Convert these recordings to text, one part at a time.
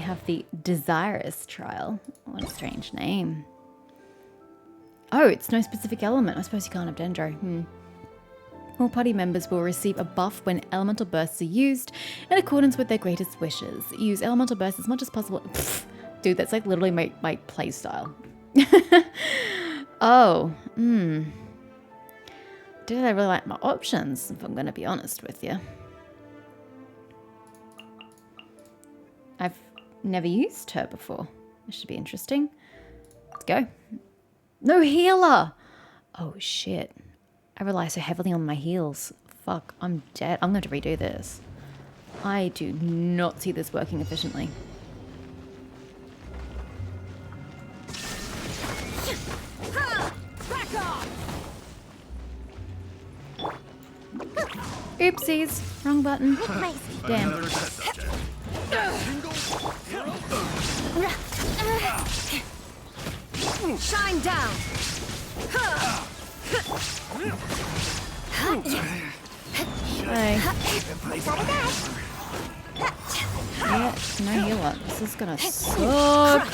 have the Desirous trial. What a strange name. Oh, it's no specific element. I suppose you can't have Dendro. All party members will receive a buff when elemental bursts are used in accordance with their greatest wishes. Use elemental bursts as much as possible. Pfft, dude, that's like literally my play style. Oh, Dude, I really like my options, if I'm going to be honest with you. I've never used her before. This should be interesting. Let's go. No healer! Oh, shit. I rely so heavily on my heals. Fuck, I'm dead. I'm going to redo this. I do not see this working efficiently. Oopsies, wrong button. Damn. Shine down. Hey. Yeah, no healer. This is gonna suck.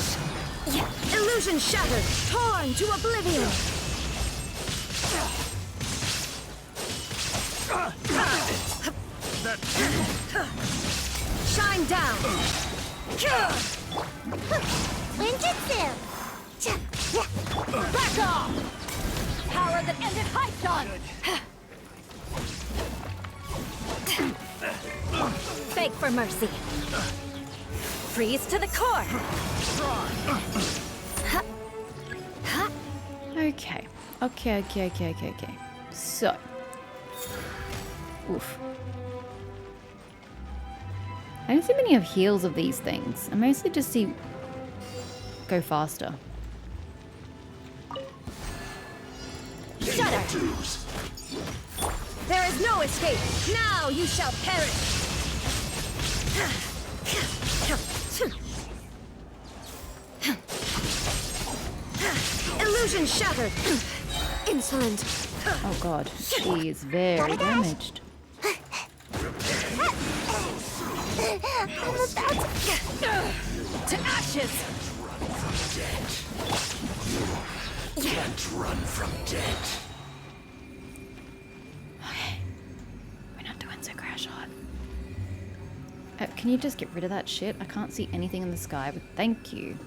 Illusion shattered, torn to oblivion. Shine down. Ninjutsu. Back off. Power that ended Hypton. Beg for mercy. Freeze to the core. Okay. Okay. So. Oof. I don't see many of heals of these things. I mostly just see go faster. Shudder! There is no escape! Now you shall perish! Illusion shattered! Insolent! Oh god, she is very damaged. To ashes! Can't run from death. Okay. We're not doing so crash hot. Can you just get rid of that shit? I can't see anything in the sky, but thank you.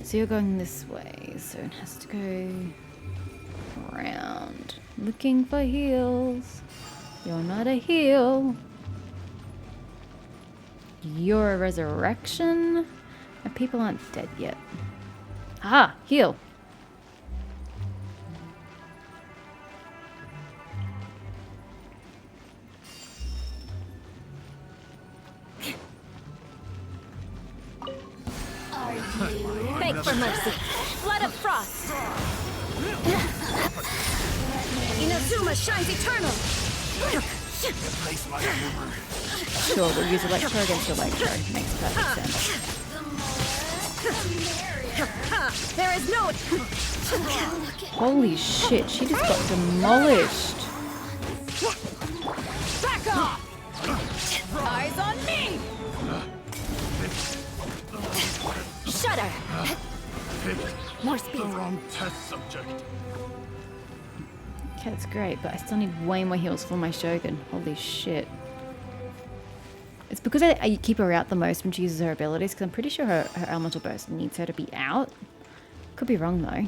So you're going this way, so it has to go around. Looking for heals. You're not a heal. You're a resurrection. And people aren't dead yet. Ah, heal. Beg for mercy. Blood of frost. Inazuma shines eternal. Sure, we'll use Electro against Electro. Makes perfect sense. There is no... Holy shit, she just got demolished. Back off! Eyes on me! Shudder! More speed. Wrong test subject. Okay, that's great, but I still need way more heals for my Shogun. Holy shit. It's because I keep her out the most when she uses her abilities, because I'm pretty sure her elemental burst needs her to be out. Could be wrong though.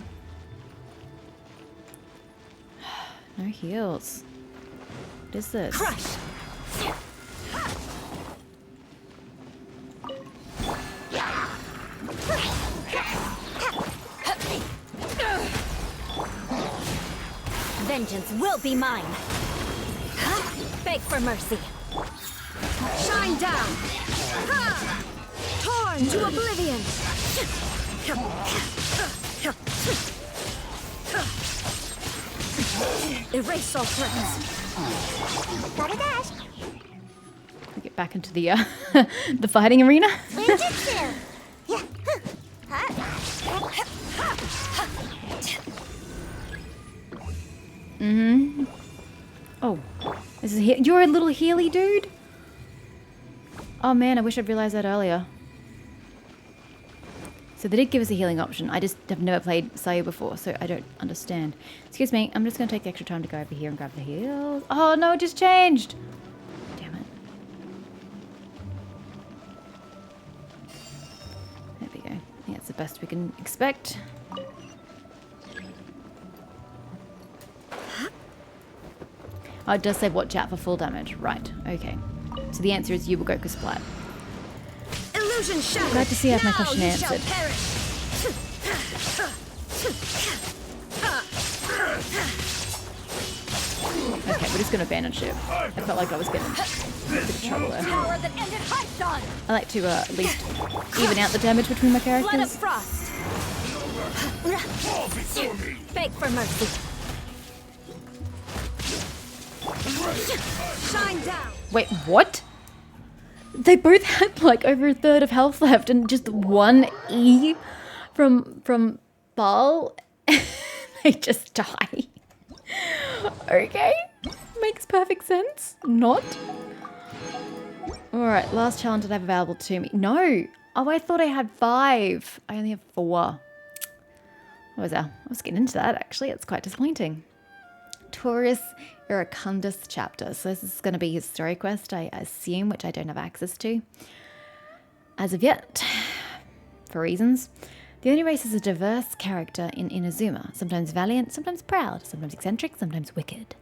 No heals. What is this? Crush! Vengeance will be mine. Beg for mercy. Shine down. Torn to oblivion. Erase all threats. Got a dash. Get back into the the fighting arena. Mm-hmm. Oh, this is you're a little healy dude. Oh man, I wish I'd realized that earlier. So they did give us a healing option. I just have never played Sayu before, so I don't understand. Excuse me, I'm just going to take the extra time to go over here and grab the heals. Oh no, it just changed! Damn it. There we go. I think that's the best we can expect. Oh, it does say watch out for full damage. Right, okay. So the answer is Ubiquity Splat. Illusion shattered. Glad to see I have my question answered. Okay, we're just gonna bandage it. I felt like I was getting a bit of trouble there. Power that ended Hypedon. I like to at least even out the damage between my Blood of characters. frost. Beg for mercy. Shine down. Wait, what? They both had like over a third of health left and just one E from Bal. They just die. Okay. Makes perfect sense. Not. Alright, last challenge that I have available to me. No. Oh, I thought I had 5. I only have 4. What was that? I was getting into that actually. It's quite disappointing. Taurus Iracundus chapter. So this is going to be his story quest, I assume, which I don't have access to as of yet, for reasons. The only race is a diverse character in Inazuma, sometimes valiant, sometimes proud, sometimes eccentric, sometimes wicked.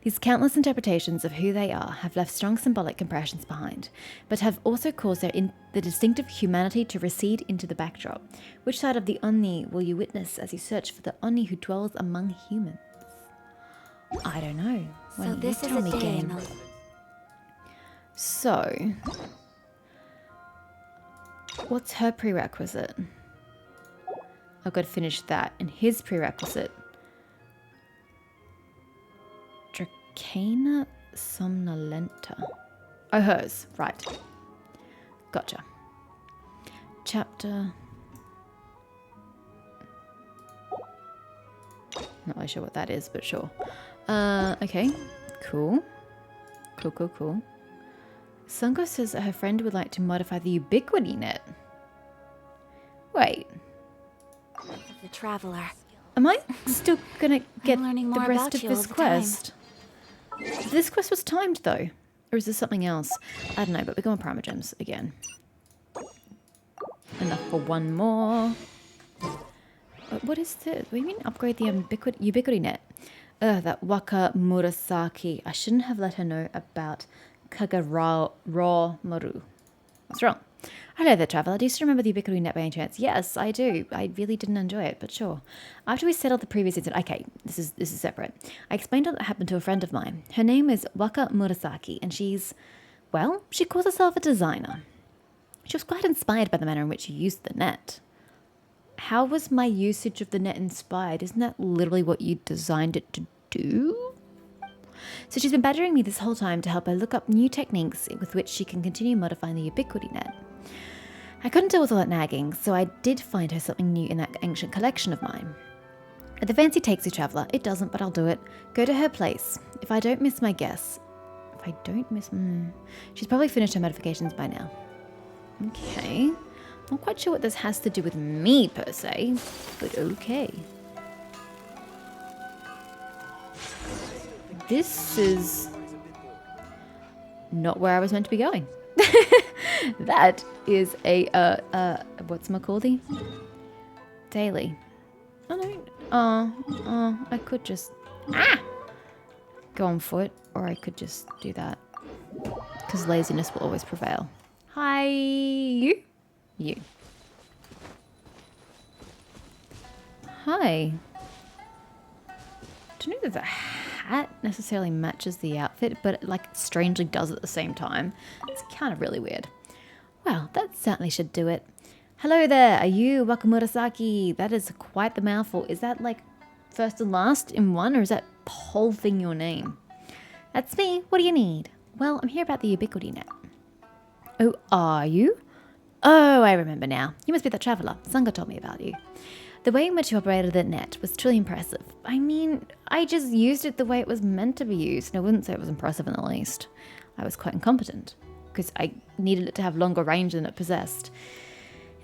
These countless interpretations of who they are have left strong symbolic impressions behind, but have also caused the distinctive humanity to recede into the backdrop. Which side of the Oni will you witness as you search for the Oni who dwells among humans? I don't know. Why So don't this you is tell a me, day game? in the... So, what's her prerequisite? I've got to finish that. And his prerequisite. Dracana Somnolenta. Oh, hers. Right. Gotcha. Chapter... Not really sure what that is, but sure. Okay. Cool. Cool. Sungo says that her friend would like to modify the Ubiquity net. Wait. The traveler. Am I still gonna get learning the more rest about of you this all the time. quest? This quest was timed though. Or is this something else? I don't know, but we're going Primogems again. Enough for one more. What is this? What do you mean upgrade the Ubiquity net? That Waka Murasaki. I shouldn't have let her know about Kagara Maru. What's wrong? Hello there, traveller. Do you still remember the Ubiquity net by any chance? Yes, I do. I really didn't enjoy it, but sure. After we settled the previous incident... Okay, this is separate. I explained what happened to a friend of mine. Her name is Waka Murasaki, and she's... Well, she calls herself a designer. She was quite inspired by the manner in which you used the net. How was my usage of the net inspired? Isn't that literally what you designed it to do? So she's been badgering me this whole time to help her look up new techniques with which she can continue modifying the Ubiquity net. I couldn't deal with all that nagging, so I did find her something new in that ancient collection of mine. The fancy takes you, traveller. It doesn't, but I'll do it. Go to her place. If I don't miss my guess... She's probably finished her modifications by now. Okay. Not quite sure what this has to do with me, per se, but okay. This is not where I was meant to be going. That is a, what's-my-call-thee? Daily. Oh, no. I could just, go on foot, or I could just do that. Because laziness will always prevail. Hi, you. You. Hi. Don't know that the hat necessarily matches the outfit, but it, like, strangely does at the same time. It's kind of really weird. Well, that certainly should do it. Hello there, are you Wakamurasaki? That is quite the mouthful. Is that, like, first and last in one, or is that whole thing your name? That's me. What do you need? Well, I'm here about the Ubiquity net. Oh, are you? Oh, I remember now. You must be the traveller. Sangha told me about you. The way in which you operated the net was truly impressive. I mean, I just used it the way it was meant to be used, and I wouldn't say it was impressive in the least. I was quite incompetent, because I needed it to have longer range than it possessed.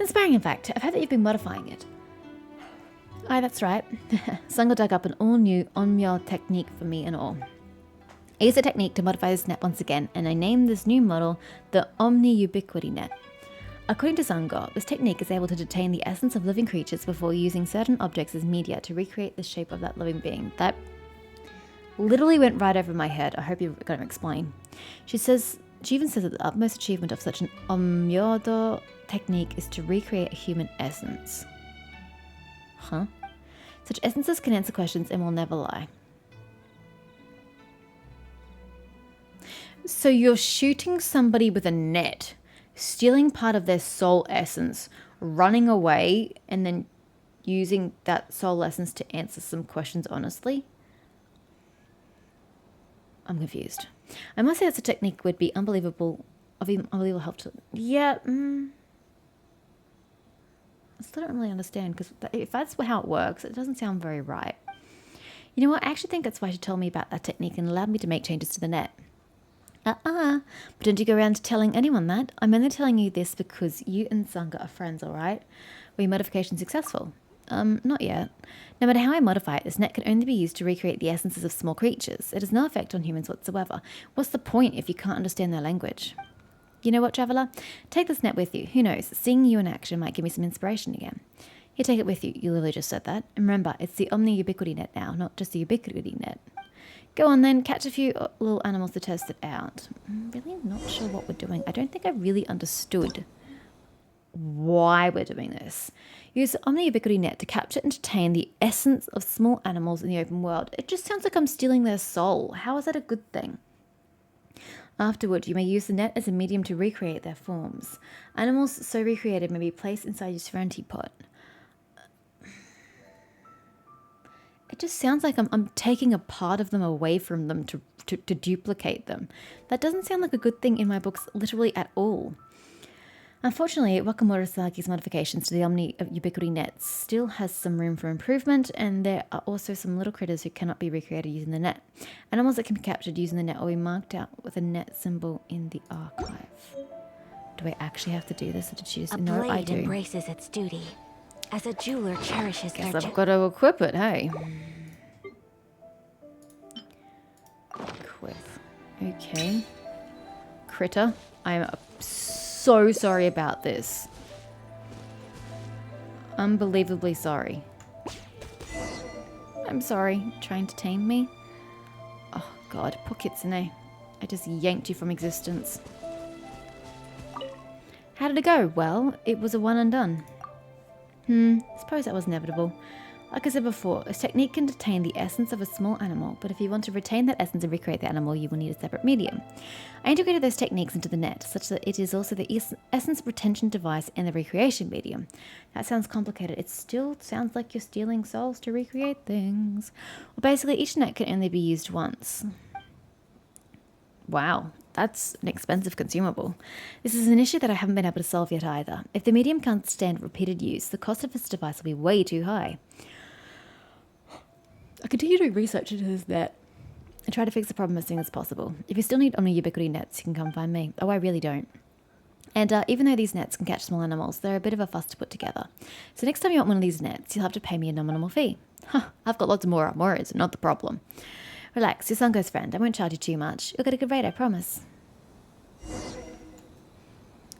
Inspiring, in fact. I've heard that you've been modifying it. Aye, that's right. Sungo dug up an all-new Onmyo technique for me and all. I used a technique to modify this net once again, and I named this new model the Ubiquity net. According to Sungo, this technique is able to detain the essence of living creatures before using certain objects as media to recreate the shape of that living being. That literally went right over my head. I hope you're going to explain. She even says that the utmost achievement of such an Omyodo technique is to recreate a human essence. Huh? Such essences can answer questions and will never lie. So you're shooting somebody with a net, stealing part of their soul essence, running away, and then using that soul essence to answer some questions honestly? I'm confused. I must say that's a technique would be unbelievable help to... Yeah, I still don't really understand, because if that's how it works, it doesn't sound very right. You know what? I actually think that's why she told me about that technique and allowed me to make changes to the net. But don't you go around telling anyone that. I'm only telling you this because you and Sunga are friends, alright? Were your modification successful? Not yet. No matter how I modify it, this net can only be used to recreate the essences of small creatures. It has no effect on humans whatsoever. What's the point if you can't understand their language? You know what, traveller? Take this net with you. Who knows? Seeing you in action might give me some inspiration again. Here, take it with you. You literally just said that. And remember, it's the Ubiquity net now, not just the Ubiquity net. Go on then, catch a few little animals to test it out. I'm really not sure what we're doing. I don't think I really understood why we're doing this. Use the Ubiquity net to capture and detain the essence of small animals in the open world. It just sounds like I'm stealing their soul. How is that a good thing? Afterward, you may use the net as a medium to recreate their forms. Animals so recreated may be placed inside your serenity pot. It just sounds like I'm taking a part of them away from them to duplicate them. That doesn't sound like a good thing in my books literally at all. Unfortunately, Wakamoto Saki's modifications to the Ubiquity net still has some room for improvement, and there are also some little critters who cannot be recreated using the net. Animals that can be captured using the net will be marked out with a net symbol in the archive. Do I actually have to do this, or did she just... No, I do. Embraces its duty, as a jeweler cherishes Guess their... I've got to equip it, hey? Equip. Okay. Critter. I'm so sorry about this. Unbelievably sorry. I'm sorry. Trying to tame me? Oh god, poor Kitsune. I just yanked you from existence. How did it go? Well, it was a one and done. Suppose that was inevitable. Like I said before, a technique can detain the essence of a small animal, but if you want to retain that essence and recreate the animal, you will need a separate medium. I integrated those techniques into the net, such that it is also the essence retention device and the recreation medium. That sounds complicated. It still sounds like you're stealing souls to recreate things. Well, basically, each net can only be used once. Wow, that's an expensive consumable. This is an issue that I haven't been able to solve yet either. If the medium can't stand repeated use, the cost of this device will be way too high. I continue doing research into this net and try to fix the problem as soon as possible. If you still need Ubiquity nets, you can come find me. Oh, I really don't. And even though these nets can catch small animals, they're a bit of a fuss to put together. So next time you want one of these nets, you'll have to pay me a nominal fee. I've got lots of more Amoras, not the problem. Relax, your Sungo's friend. I won't charge you too much. You'll get a good rate, I promise.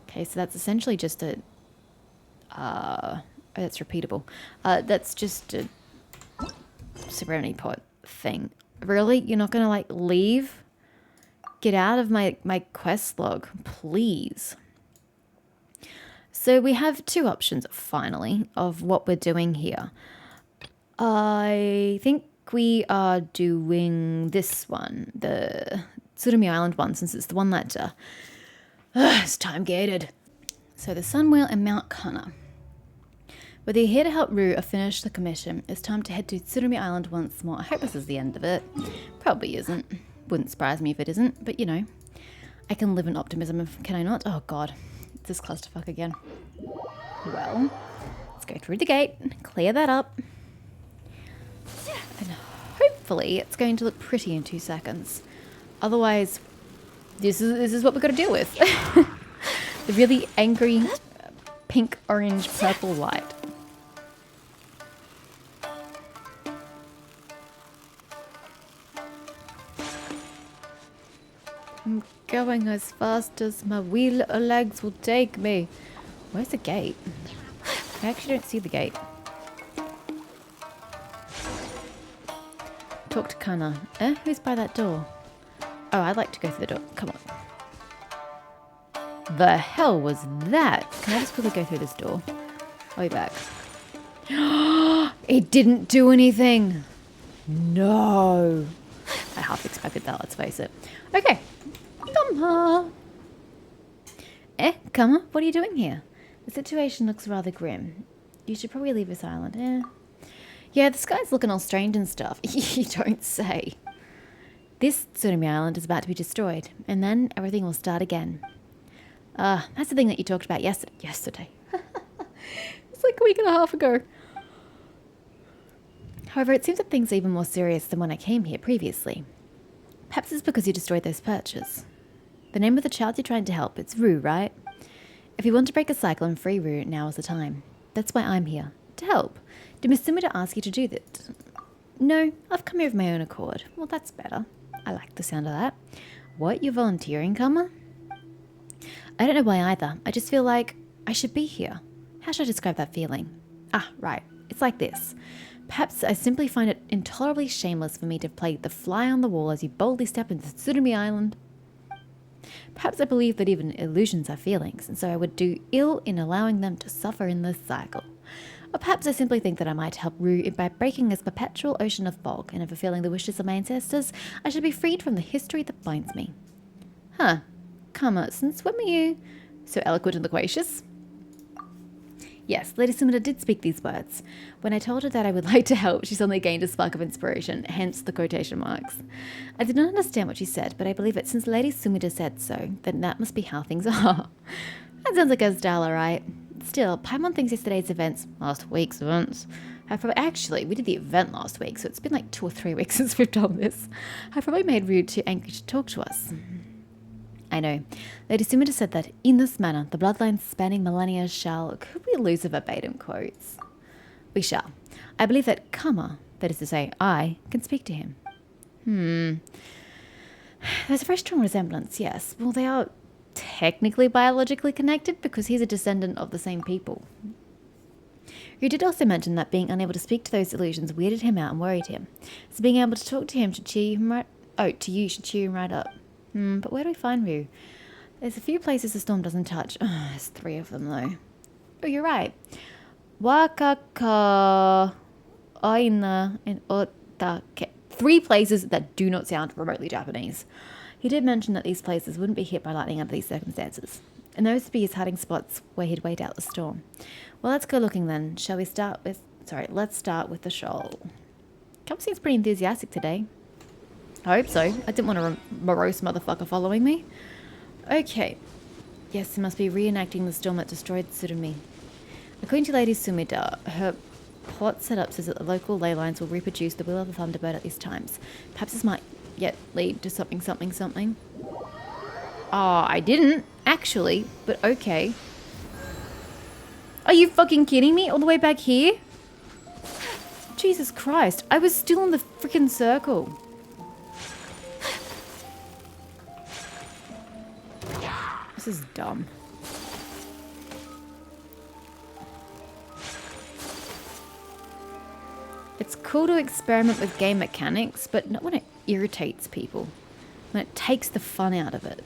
Okay, so that's essentially just a... oh, that's repeatable. That's just a... serenity pot thing. Really? You're not gonna like leave? Get out of my quest log, please. So we have two options finally of what we're doing here. I think we are doing this one, the Tsurumi Island one, since it's the one that it's time gated. So the Sun Wheel and Mount Kana. Whether you're here to help Rue or finish the commission, it's time to head to Tsurumi Island once more. I hope this is the end of it. Probably isn't. Wouldn't surprise me if it isn't, but you know. I can live in optimism, can I not? Oh god, it's this clusterfuck again. Well, let's go through the gate, clear that up, and hopefully it's going to look pretty in 2 seconds. Otherwise, this is what we've got to deal with. The really angry... pink, orange, purple light. I'm going as fast as my wee little legs will take me. Where's the gate? I actually don't see the gate. Talk to Kana. Who's by that door? Oh, I'd like to go through the door. Come on. The hell was that? Can I just quickly go through this door? I'll be back. It didn't do anything. No. I half expected that, let's face it. Okay. Kama. Kama, what are you doing here? The situation looks rather grim. You should probably leave this island. Yeah, the sky's looking all strange and stuff. You don't say. This Tsurumi Island is about to be destroyed, and then everything will start again. That's the thing that you talked about yesterday. It's like a week and a half ago. However, it seems that things are even more serious than when I came here previously. Perhaps it's because you destroyed those perches. The name of the child you're trying to help, it's Rue, right? If you want to break a cycle and free Rue, now is the time. That's why I'm here. To help. Did Miss Sumida ask you to do that? No, I've come here of my own accord. Well, that's better. I like the sound of that. What, you're volunteering, Kama? I don't know why either. I just feel like I should be here. How should I describe that feeling? Right. It's like this. Perhaps I simply find it intolerably shameless for me to play the fly on the wall as you boldly step into Tsurumi Island. Perhaps I believe that even illusions are feelings, and so I would do ill in allowing them to suffer in this cycle. Or perhaps I simply think that I might help Rue by breaking this perpetual ocean of fog, and in fulfilling the wishes of my ancestors, I should be freed from the history that binds me. Kama, since when were you so eloquent and loquacious? Yes, Lady Sumida did speak these words. When I told her that I would like to help, she suddenly gained a spark of inspiration, hence the quotation marks. I did not understand what she said, but I believe that since Lady Sumida said so, then that must be how things are. That sounds like her style, alright. Still, Paimon thinks yesterday's events, last week's events, actually, we did the event last week, so it's been like 2 or 3 weeks since we've done this. Have probably made Rue too angry to talk to us. I know. Lady Sumida said that, in this manner, the bloodlines spanning millennia shall... Could we lose the verbatim quotes? We shall. I believe that Kama, that is to say, I, can speak to him. There's a very strong resemblance, yes. Well, they are technically biologically connected because he's a descendant of the same people. You did also mention that being unable to speak to those illusions weirded him out and worried him. So being able to talk to him should cheer him right... Oh, to you should cheer him right up. But where do we find Rue? There's a few places the storm doesn't touch. There's 3 of them, though. Oh, you're right. Wakaka, Aina, and Otake. 3 places that do not sound remotely Japanese. He did mention that these places wouldn't be hit by lightning under these circumstances. And those would be his hiding spots where he'd wait out the storm. Well, let's go looking then. Shall we start with... let's start with the shoal. Come seems pretty enthusiastic today. I hope so. I didn't want a morose motherfucker following me. Okay. Yes, it must be reenacting the storm that destroyed Tsurumi. According to Lady Sumida, her plot setup says that the local ley lines will reproduce the will of the Thunderbird at these times. Perhaps this might yet lead to something. I didn't, actually, but okay. Are you fucking kidding me? All the way back here? Jesus Christ, I was still in the freaking circle. This is dumb. It's cool to experiment with game mechanics, but not when it irritates people. When it takes the fun out of it.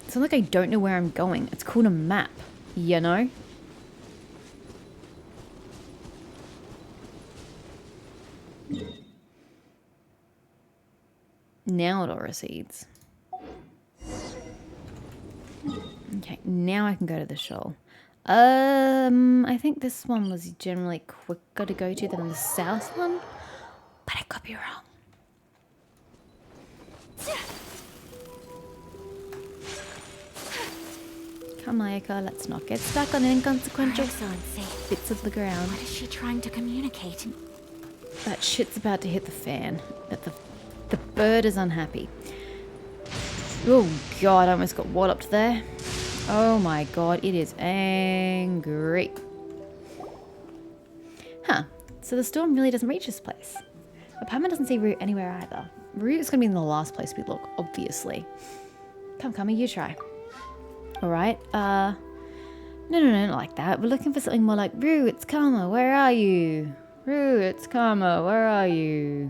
It's not like I don't know where I'm going. It's called a map, you know? Now it all recedes. Okay, now I can go to the shoal. I think this one was generally quicker to go to than the south one, but I could be wrong. Come, Ayaka, let's not get stuck on inconsequential bits of the ground. What is she trying to communicate? That shit's about to hit the fan. The bird is unhappy. Oh god, I almost got walloped there. Oh my god, it is angry. Huh, so the storm really doesn't reach this place. But Paimon doesn't see Root anywhere either. Root is going to be in the last place we look, obviously. Come, you try. Alright, no, not like that. We're looking for something more like, Root, it's Karma, where are you? Root, it's Karma, where are you?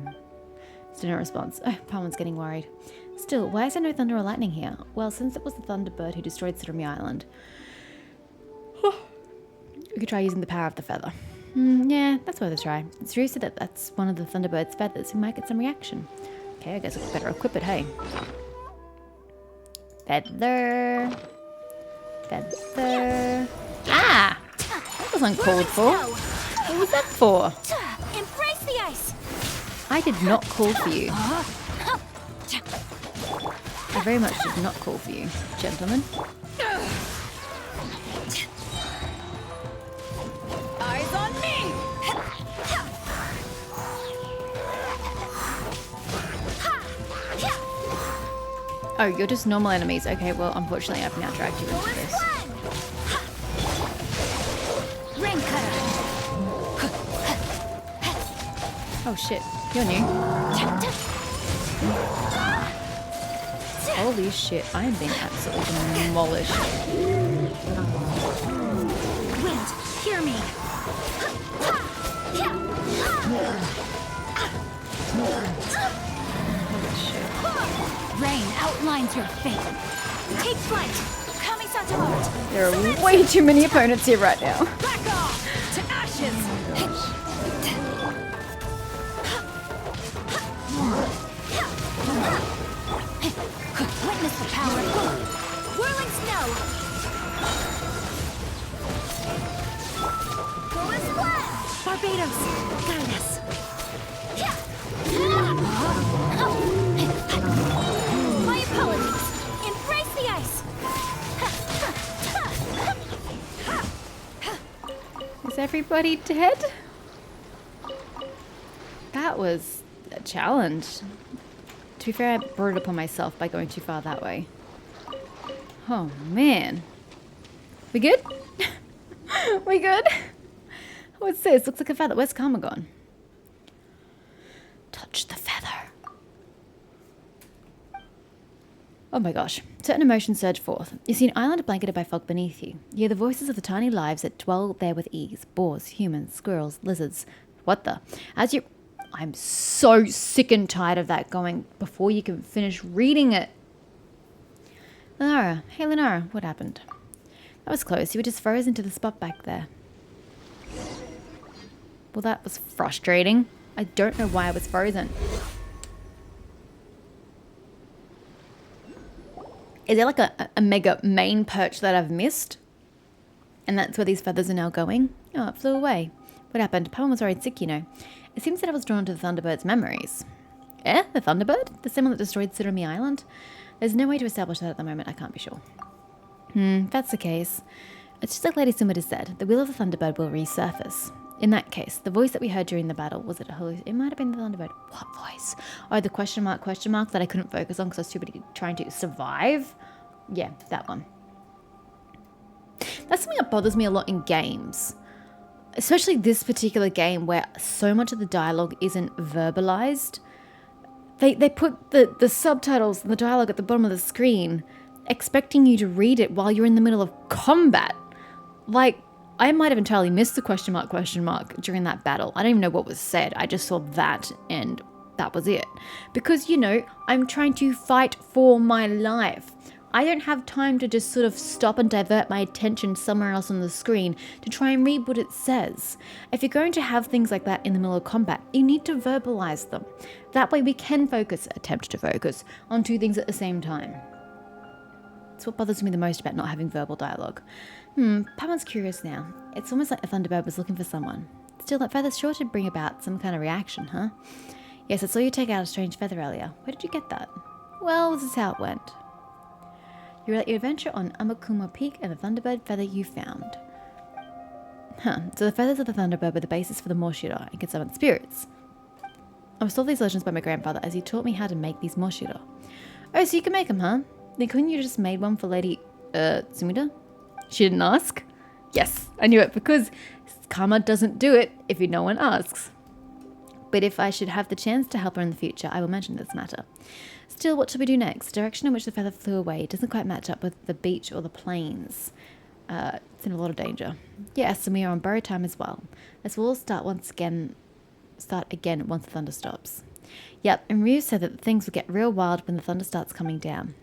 Still no response. Oh, Paimon's getting worried. Still, why is there no thunder or lightning here? Well, since it was the Thunderbird who destroyed Tsurumi Island, we could try using the power of the feather. Yeah, that's worth a try. It's true said that that's one of the Thunderbird's feathers. We might get some reaction. Okay, I guess we better equip it, hey. Feather. Feather. Ah! That was uncalled for. What was that for? Embrace the ice. I did not call for you. I very much did not call for you, gentlemen. Eyes on me. Oh, you're just normal enemies. Okay, well, unfortunately, I've now dragged you into this. Rain cutter. Oh shit, you're new. Holy shit, I am being absolutely demolished. Wind, hear me. Rain outlines your fate. Take flight. Kami-sata art. There are way too many opponents here right now. Back off to ashes. Witness the power. Whirling snow. Go and splash. Barbados, guide us. My apologies. Embrace the ice. Is everybody dead? That was a challenge. To be fair, I brought it upon myself by going too far that way. Oh man. We good? We good? What's this? Looks like a feather. Where's Karma gone? Touch the feather. Oh my gosh. Certain emotions surge forth. You see an island blanketed by fog beneath you. You hear the voices of the tiny lives that dwell there with ease. Boars, humans, squirrels, lizards. What the? As you... I'm so sick and tired of that going before you can finish reading it. Lunara. Hey Lunara, what happened? That was close. You were just frozen into the spot back there. Well, that was frustrating. I don't know why I was frozen. Is there like a mega main perch that I've missed? And that's where these feathers are now going? Oh, it flew away. What happened? Paimon was worried sick, you know. It seems that I was drawn to the Thunderbird's memories. Eh? The Thunderbird? The symbol that destroyed Tsurumi Island? There's no way to establish that at the moment, I can't be sure. If that's the case. It's just like Lady Sumida said, the will of the Thunderbird will resurface. In that case, the voice that we heard during the battle, was it a hallucination? It might have been the Thunderbird. What voice? Oh, the question mark that I couldn't focus on because I was too busy trying to survive? Yeah, that one. That's something that bothers me a lot in games. Especially this particular game where so much of the dialogue isn't verbalized. They put the subtitles and the dialogue at the bottom of the screen, expecting you to read it while you're in the middle of combat. Like, I might have entirely missed the question mark during that battle. I don't even know what was said. I just saw that and that was it. Because, you know, I'm trying to fight for my life. I don't have time to just sort of stop and divert my attention somewhere else on the screen to try and read what it says. If you're going to have things like that in the middle of combat, you need to verbalize them. That way we can attempt to focus on two things at the same time. It's what bothers me the most about not having verbal dialogue. Paimon's curious now. It's almost like the Thunderbird was looking for someone. Still, that feather's sure to bring about some kind of reaction, huh? Yes, I saw you take out a strange feather earlier. Where did you get that? Well, this is how it went. You were at your adventure on Amakuma Peak and the Thunderbird feather you found. So the feathers of the Thunderbird were the basis for the Morshira and could summon spirits. I was told these legends by my grandfather as he taught me how to make these moshiro. Oh, so you can make them, huh? Then couldn't you just made one for Lady, Sumida? She didn't ask? Yes, I knew it because karma doesn't do it if no one asks. But if I should have the chance to help her in the future, I will mention this matter. Still, what shall we do next? Direction in which the feather flew away doesn't quite match up with the beach or the plains. It's in a lot of danger. Yes, and we are on borrowed time as well. Let's all start again once the thunder stops. Yep, and Ryu said that things will get real wild when the thunder starts coming down.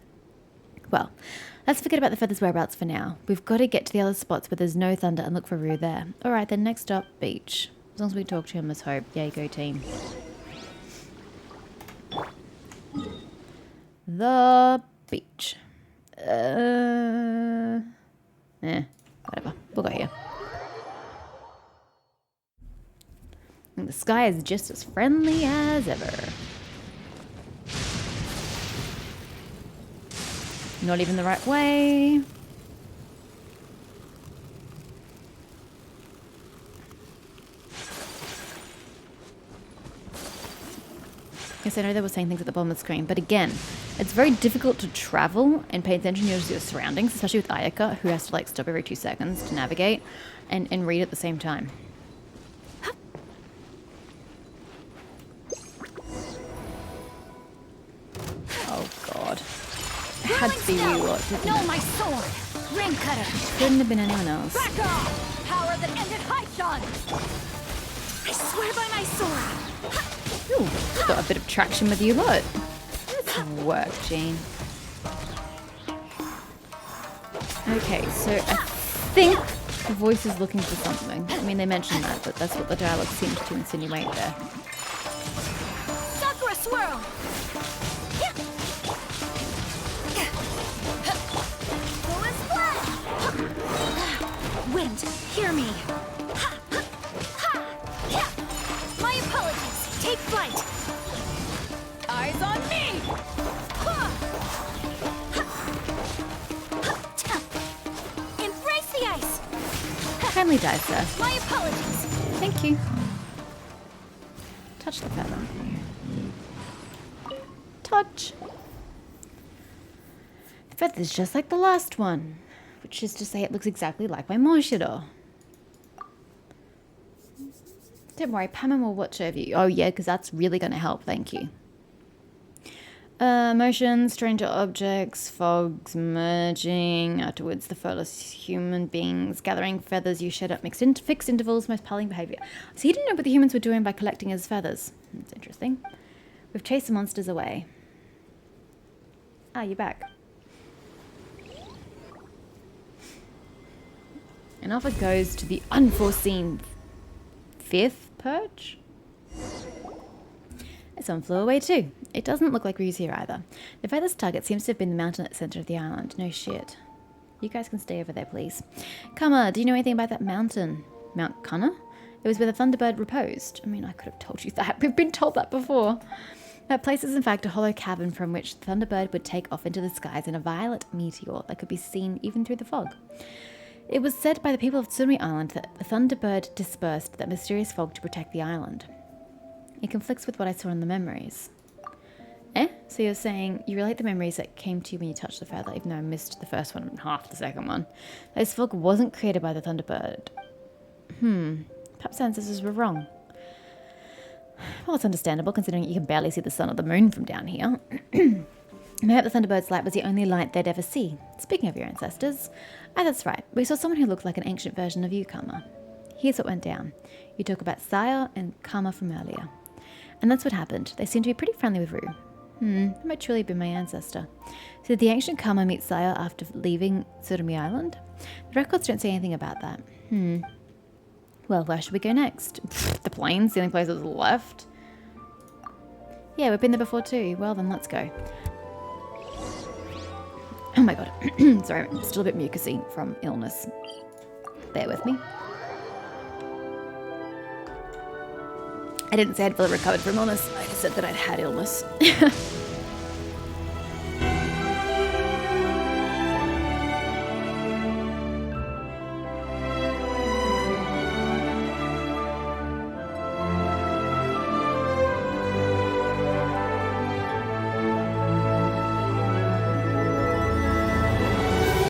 Well, let's forget about the feathers' whereabouts for now. We've got to get to the other spots where there's no thunder and look for Ryu there. Alright, then next stop, beach. As long as we talk to him, let's hope. Yay, go team. The beach. Whatever. We'll go here. And the sky is just as friendly as ever. Not even the right way. Yes, I know they were saying things at the bottom of the screen, but again, it's very difficult to travel and pay attention to your surroundings, especially with Ayaka, who has to like stop every 2 seconds to navigate and read at the same time. Oh god. It had to be you lot, didn't it? No, my sword! Ring cutter! Couldn't have been anyone else. Back off! Power that ended Haishan! I swear by my sword! Ooh, got a bit of traction with you lot. Let's work, Jean. Okay, so I think the voice is looking for something. I mean, they mentioned that, but that's what the dialogue seems to insinuate there. Sakura swirl! Wind, hear me! My apologies! Take flight! Eyes on me! Embrace the ice! Kindly die, sir. My apologies! Thank you. Touch the feather. Touch. The feather's just like the last one. Which is to say it looks exactly like my Moshiro. Don't worry, Pamela will watch over you. Oh yeah, because that's really going to help, thank you. Motions, stranger objects, fogs merging, afterwards the furless human beings, gathering feathers you shed at fixed intervals, most puzzling behaviour. So he didn't know what the humans were doing by collecting his feathers. That's interesting. We've chased the monsters away. Ah, you're back. And off it goes to the unforeseen 5th perch. Someone flew away too. It doesn't look like Ryu's here either. The feather's target seems to have been the mountain at the center of the island. No shit. You guys can stay over there, please. Kama, do you know anything about that mountain? Mount Kana? It was where the Thunderbird reposed. I mean, I could have told you that. We've been told that before. That place is in fact a hollow cavern from which the Thunderbird would take off into the skies in a violet meteor that could be seen even through the fog. It was said by the people of Tsurumi Island that the Thunderbird dispersed that mysterious fog to protect the island. It conflicts with what I saw in the memories. Eh? So you're saying you relate the memories that came to you when you touched the feather, even though I missed the first one and half the second one. This fog wasn't created by the Thunderbird. Perhaps ancestors were wrong. Well, it's understandable considering you can barely see the sun or the moon from down here. Maybe the Thunderbird's light was the only light they'd ever see. Speaking of your ancestors, that's right. We saw someone who looked like an ancient version of you, Karma. Here's what went down. You talk about Saya and Karma from earlier. And that's what happened. They seem to be pretty friendly with Ryu. That might truly be my ancestor. So did the ancient Karma meet Saya after leaving Tsurumi Island? The records don't say anything about that. Well, where should we go next? The plains, the only place that's left. Yeah, we've been there before too. Well then, let's go. Oh my god. Sorry, I'm still a bit mucusy from illness. Bear with me. I didn't say I'd fully recovered from illness. I just said that I'd had illness.